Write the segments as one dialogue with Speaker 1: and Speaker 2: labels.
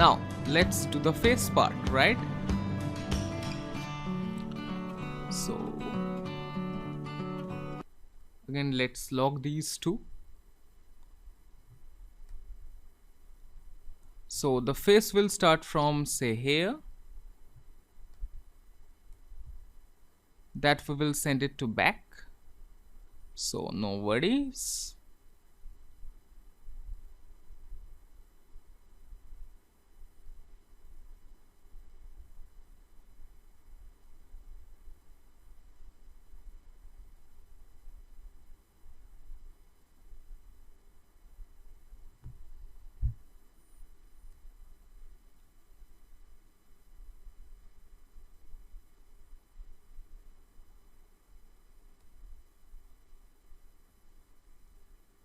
Speaker 1: Now let's do the face part, right? So again, let's log these two. So the face will start from, say, here. That we will send it to back. So no worries.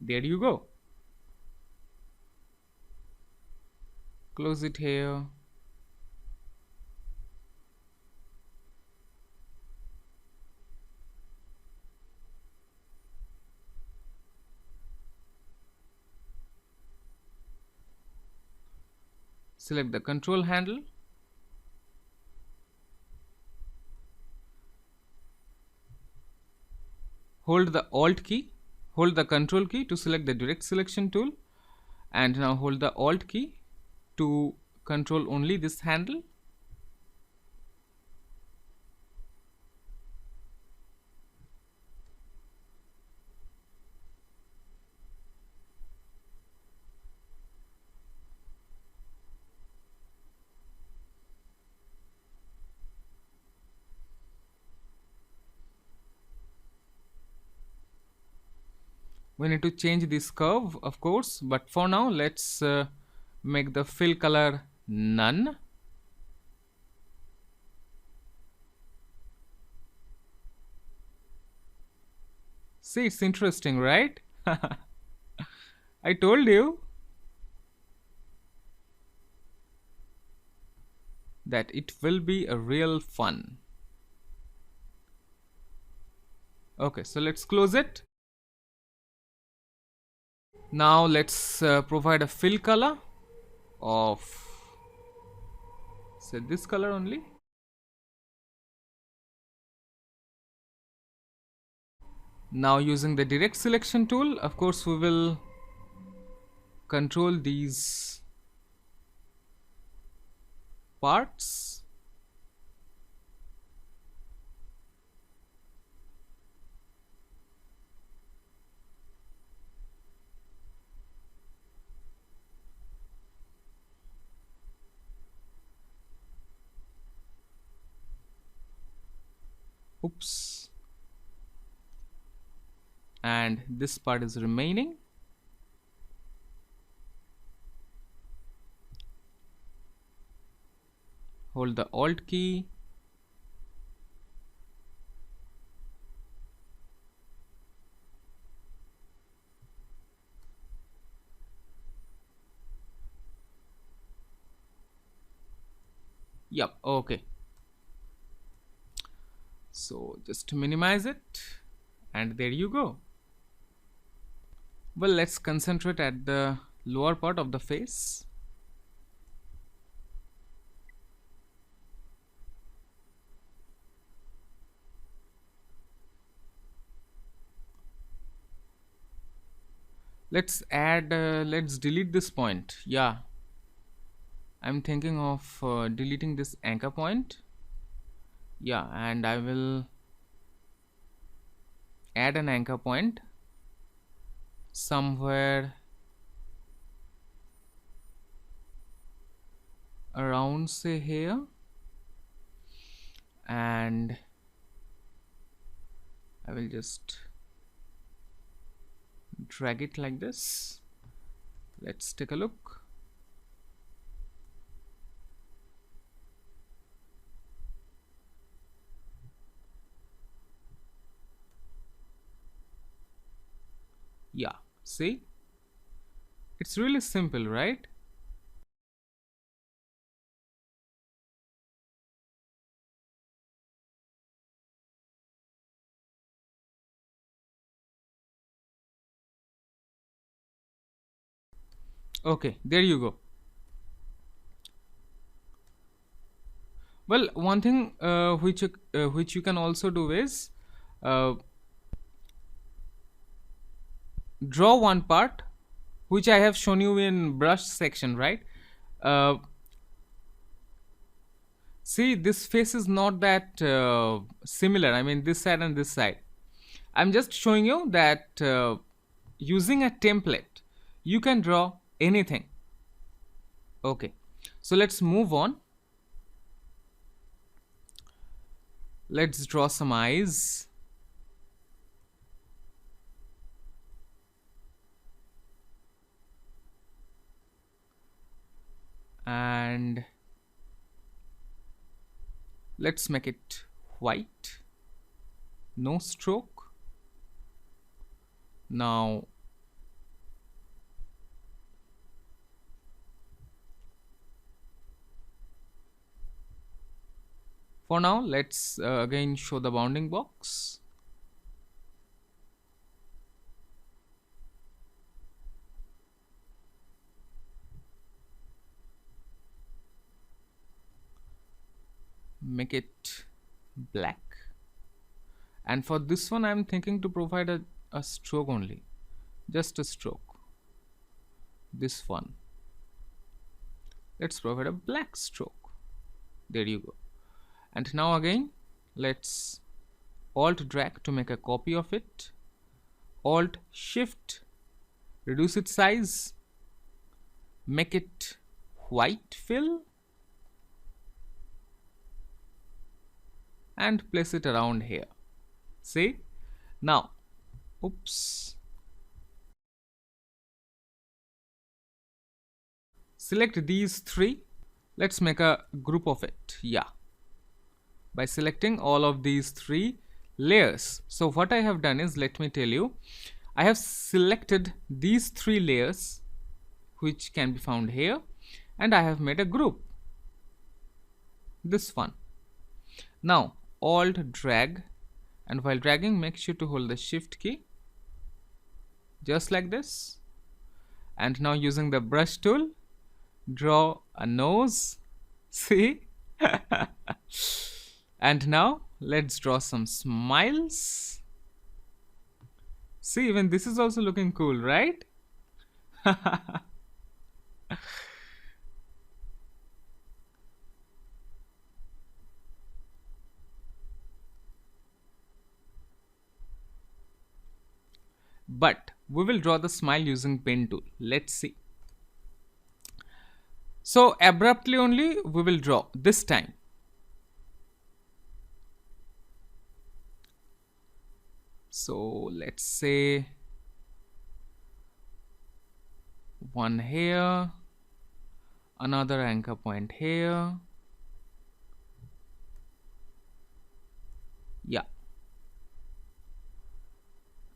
Speaker 1: There you go. Close it here. Select the control handle. Hold the Alt key. Hold the Control key to select the direct selection tool. And now hold the Alt key to control only this handle. We need to change this curve, of course, but for now let's make the fill color none. See, it's interesting, right? I told you that it will be a real fun. Okay, so let's close it. Now let's provide a fill color of, say, this color only. Now using the direct selection tool, of course, we will control these parts. Oops. And this part is remaining. Hold the Alt key. Yep, okay. So just minimize it, and there you go. Well, let's concentrate at the lower part of the face. Let's add, let's delete this point. Yeah, I'm thinking of deleting this anchor point. Yeah, and I will add an anchor point somewhere around, say, here, and I will just drag it like this. Let's take a look. Yeah, see, it's really simple, right? Okay, there you go. Well, one thing which you can also do is uh, draw one part, which I have shown you in brush section, right? Uh, See, this face is not that similar. I mean, this side and this side. I'm just showing you that using a template, you can draw anything. Okay, so let's move on. Let's draw some eyes. And let's make it white. No stroke. Now, for now, let's again show the bounding box. Make it black. And for this one, I'm thinking to provide a stroke only. Just a stroke. This one. Let's provide a black stroke. There you go. And now again, let's Alt drag to make a copy of it. Alt Shift, reduce its size, make it white fill, and place it around here. See? Now, oops. Select these three. Let's make a group of it. Yeah. By selecting all of these three layers. So what I have done is, let me tell you, I have selected these three layers which can be found here, and I have made a group. This one. Now Alt drag, and while dragging, make sure to hold the Shift key, just like this. And now using the brush tool, draw a nose. See? And now let's draw some smiles. See, even this is also looking cool, right? But we will draw the smile using pen tool. Let's see. So abruptly only we will draw this time. So let's say one here, another anchor point here. Yeah.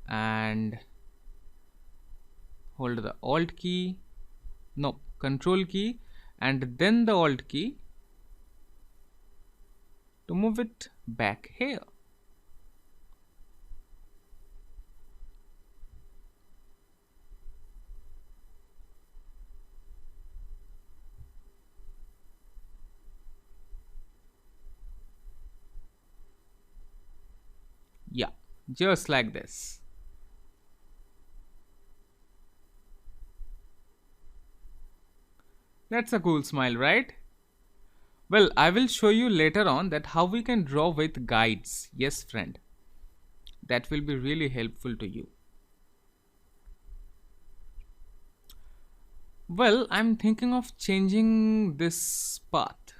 Speaker 1: And hold the Alt key, no, Control key, and then the Alt key to move it back here. Yeah, just like this. That's a cool smile, right? Well, I will show you later on that how we can draw with guides. Yes, friend. That will be really helpful to you. Well, I'm thinking of changing this path,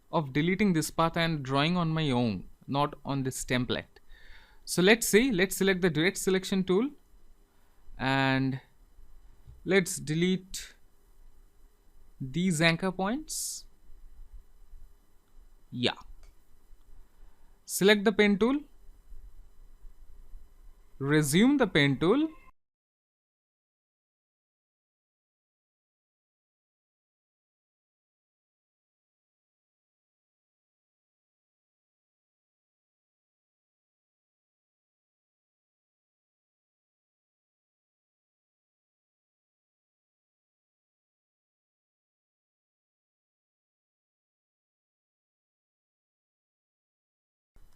Speaker 1: of deleting this path and drawing on my own, not on this template. So let's see, let's select the direct selection tool and let's delete these anchor points. Yeah. Select the pen tool, resume the pen tool,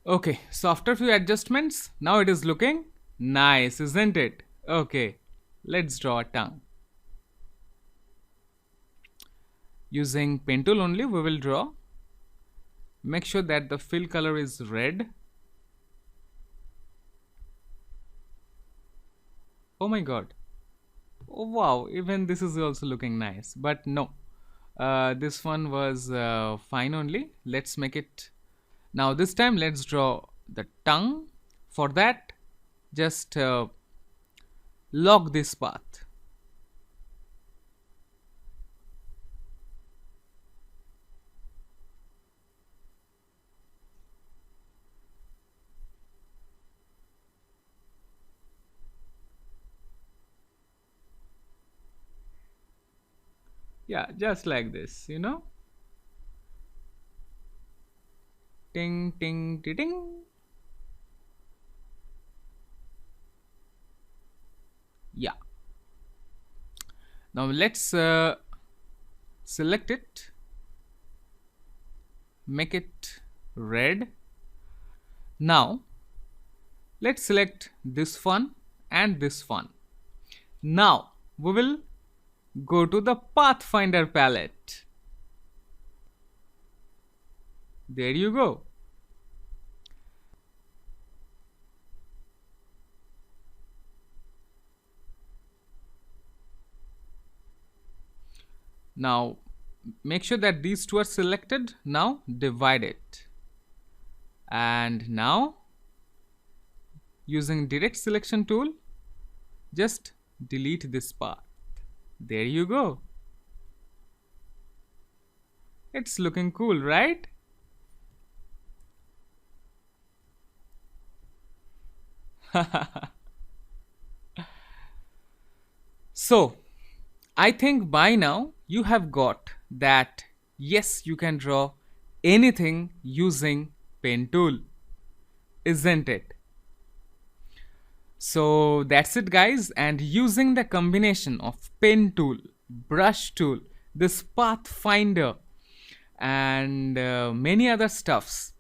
Speaker 1: Okay, so after few adjustments, now it is looking nice, isn't it? Okay, let's draw a tongue. Using pen tool only, we will draw. Make sure that the fill color is red. Oh my god. Oh wow, even this is also looking nice. But no, this one was fine only. Let's make it. Now this time let's draw the tongue. For that, just lock this path. Yeah, just like this, you know. Ting, ting, ting, ting. Yeah. Now let's select it, make it red. Now let's select this one and this one. Now we will go to the Pathfinder palette. There you go. Now make sure that these two are selected. Now divide it. And now using direct selection tool, just delete this path. There you go. It's looking cool, right? So, I think by now you have got that yes, you can draw anything using pen tool, isn't it? So that's it, guys. And using the combination of pen tool, brush tool, this pathfinder, and many other stuffs,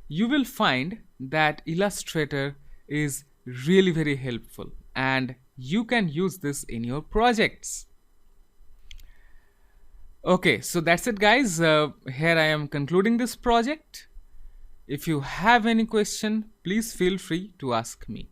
Speaker 1: you will find that Illustrator is really very helpful and you can use this in your projects. Okay, so that's it, guys. Here I am concluding this project. If you have any question, please feel free to ask me.